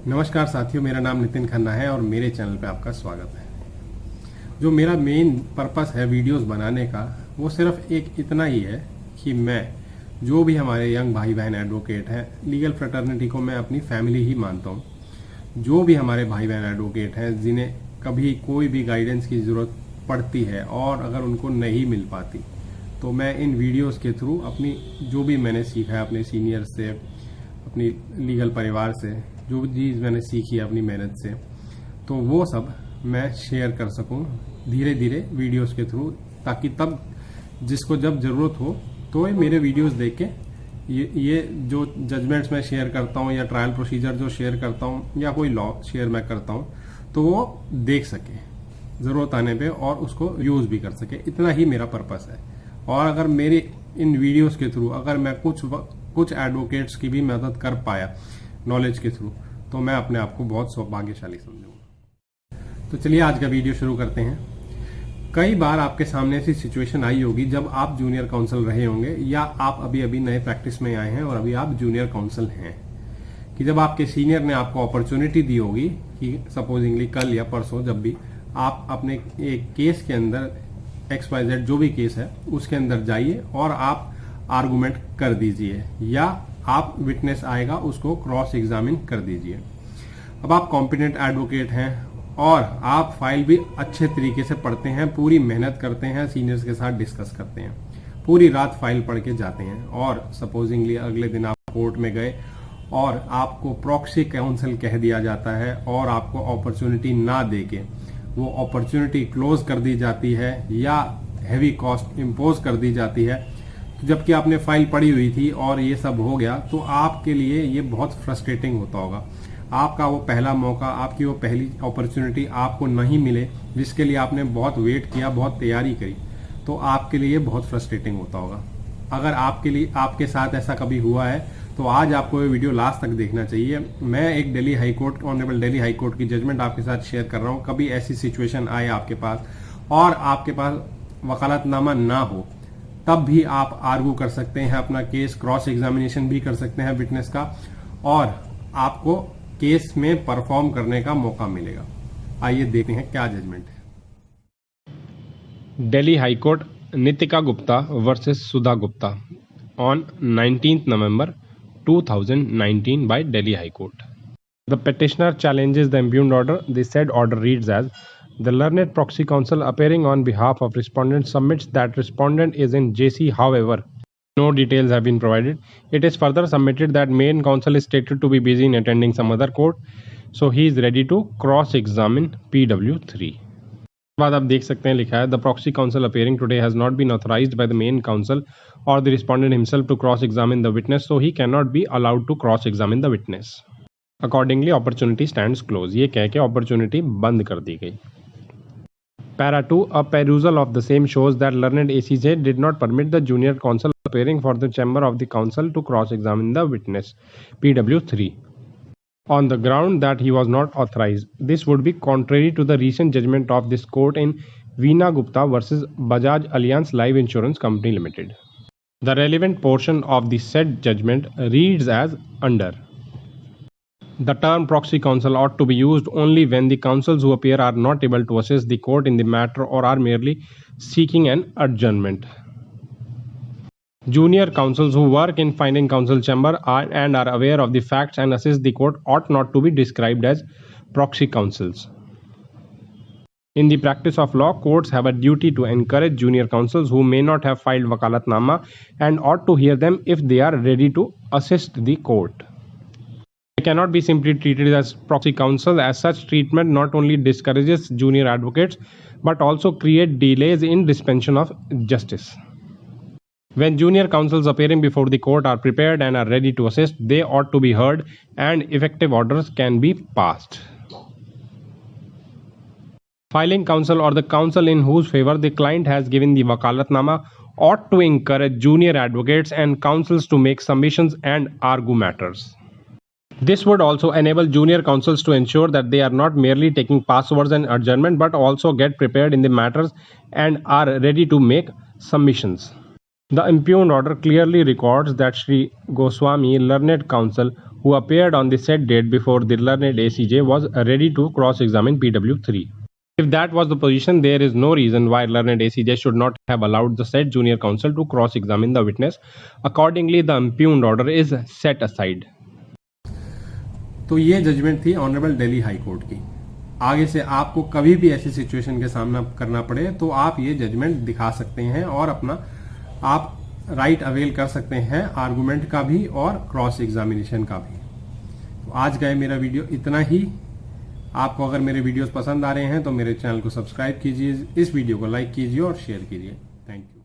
नमस्कार साथियों, मेरा नाम नितिन खन्ना है और मेरे चैनल पे आपका स्वागत है। जो मेरा मेन पर्पस है वीडियोस बनाने का, वो सिर्फ एक इतना ही है कि मैं जो भी हमारे यंग भाई बहन एडवोकेट हैं, लीगल फ्रेटर्निटी को मैं अपनी फैमिली ही मानता हूँ। जो भी हमारे भाई बहन एडवोकेट हैं जिन्हें कभी कोई भी गाइडेंस की ज़रूरत पड़ती है और अगर उनको नहीं मिल पाती, तो मैं इन वीडियोस के थ्रू अपनी जो भी मैंने सीखा है अपने सीनियर से, अपनी लीगल परिवार से, जो चीज़ मैंने सीखी है अपनी मेहनत से, तो वो सब मैं शेयर कर सकूं धीरे धीरे वीडियोस के थ्रू, ताकि तब जिसको जब ज़रूरत हो तो ये मेरे वीडियोस देख के ये जो जजमेंट्स मैं शेयर करता हूं या ट्रायल प्रोसीजर जो शेयर करता हूं या कोई लॉ शेयर मैं करता हूं, तो वो देख सके ज़रूरत आने पे और उसको यूज़ भी कर सके। इतना ही मेरा पर्पस है। और अगर मेरे इन वीडियोस के थ्रू अगर मैं कुछ एडवोकेट्स की भी मदद कर पाया नॉलेज के थ्रू, तो मैं अपने आप को बहुत सौभाग्यशाली समझूंगा। तो चलिए आज का वीडियो शुरू करते हैं। कई बार आपके सामने ऐसी सिचुएशन आई होगी जब आप जूनियर काउंसिल रहे होंगे या आप अभी अभी नए प्रैक्टिस में आए हैं और अभी आप जूनियर काउंसिल हैं, कि जब आपके सीनियर ने आपको अपॉर्चुनिटी दी होगी कि सपोजिंगली कल या परसों जब भी आप अपने एक केस के अंदर XYZ जो भी केस है उसके अंदर जाइए और आप आर्गुमेंट कर दीजिए या आप विटनेस आएगा उसको क्रॉस एग्जामिन कर दीजिए। अब आप कॉम्पिटेंट एडवोकेट हैं और आप फाइल भी अच्छे तरीके से पढ़ते हैं, पूरी मेहनत करते हैं, सीनियर्स के साथ डिस्कस करते हैं, पूरी रात फाइल पढ़ के जाते हैं और सपोजिंगली अगले दिन आप कोर्ट में गए और आपको प्रॉक्सी काउंसिल कह दिया जाता है और आपको अपॉर्चुनिटी ना देके वो अपॉर्चुनिटी क्लोज कर दी जाती है या हैवी कॉस्ट इम्पोज कर दी जाती है, जबकि आपने फाइल पढ़ी हुई थी और ये सब हो गया, तो आपके लिए ये बहुत फ्रस्ट्रेटिंग होता होगा। आपका वो पहला मौका, आपकी वो पहली अपॉर्चुनिटी आपको नहीं मिले जिसके लिए आपने बहुत वेट किया, बहुत तैयारी करी, तो आपके लिए बहुत फ्रस्ट्रेटिंग होता होगा। अगर आपके साथ ऐसा कभी हुआ है तो आज आपको ये वीडियो लास्ट तक देखना चाहिए। मैं एक Delhi high court, honourable Delhi high court की जजमेंट आपके साथ शेयर कर रहा हूँ। कभी ऐसी सिचुएशन आए आपके पास और आपके पास वकालतनामा ना हो, तब भी आप आर्गू कर सकते हैं अपना केस, क्रॉस एग्जामिनेशन भी कर सकते हैं विटनेस का, और आपको केस में परफॉर्म करने का मौका मिलेगा। आइए देखते हैं क्या जजमेंट है। Delhi High Court, Nitika Gupta versus Sudha Gupta on 19th November 2019 by Delhi High Court. The petitioner challenges the impugned order. The said order reads as: the learned proxy counsel appearing on behalf of respondent submits that respondent is in JC. However, no details have been provided. It is further submitted that main counsel is stated to be busy in attending some other court, so he is ready to cross-examine PW3. बाद आप देख सकते हैं लिखा है, the proxy counsel appearing today has not been authorised by the main counsel और the respondent himself to cross examine the witness, so he can not be allowed to cross examine the witness. Accordingly opportunity stands close. ये कह के opportunity बंद कर दी गई। Para 2, a perusal of the same shows that learned ACJ did not permit the junior counsel appearing for the chamber of the counsel to cross-examine the witness, PW3, on the ground that he was not authorized. This would be contrary to the recent judgment of this court in Veena Gupta versus Bajaj Allianz Life Insurance Company Limited. The relevant portion of the said judgment reads as under: the term proxy counsel ought to be used only when the counsels who appear are not able to assist the court in the matter or are merely seeking an adjournment. Junior counsels who work in finding counsel chamber and are aware of the facts and assist the court ought not to be described as proxy counsels. In the practice of law, courts have a duty to encourage junior counsels who may not have filed wakalatnama and ought to hear them if they are ready to assist the court. They cannot be simply treated as proxy counsel, as such treatment not only discourages junior advocates but also creates delays in dispensation of justice. When junior counsels appearing before the court are prepared and are ready to assist, they ought to be heard and effective orders can be passed. Filing counsel or the counsel in whose favor the client has given the wakalatnama ought to encourage junior advocates and counsels to make submissions and argue matters. This would also enable junior counsels to ensure that they are not merely taking passwords and adjournment but also get prepared in the matters and are ready to make submissions. The impugned order clearly records that Sri Goswami Learned Counsel, who appeared on the said date before the learned ACJ, was ready to cross-examine PW3. If that was the position, there is no reason why learned ACJ should not have allowed the said junior counsel to cross-examine the witness. Accordingly, the impugned order is set aside. तो ये judgement थी honourable Delhi high court की। आगे से आपको कभी भी ऐसी सिचुएशन के सामना करना पड़े तो आप ये जजमेंट दिखा सकते हैं और अपना आप राइट अवेल कर सकते हैं आर्गुमेंट का भी और क्रॉस एग्जामिनेशन का भी। तो आज का मेरा वीडियो इतना ही। आपको अगर मेरे वीडियोस पसंद आ रहे हैं तो मेरे चैनल को सब्सक्राइब कीजिए, इस वीडियो को लाइक कीजिए और शेयर कीजिए। Thank you.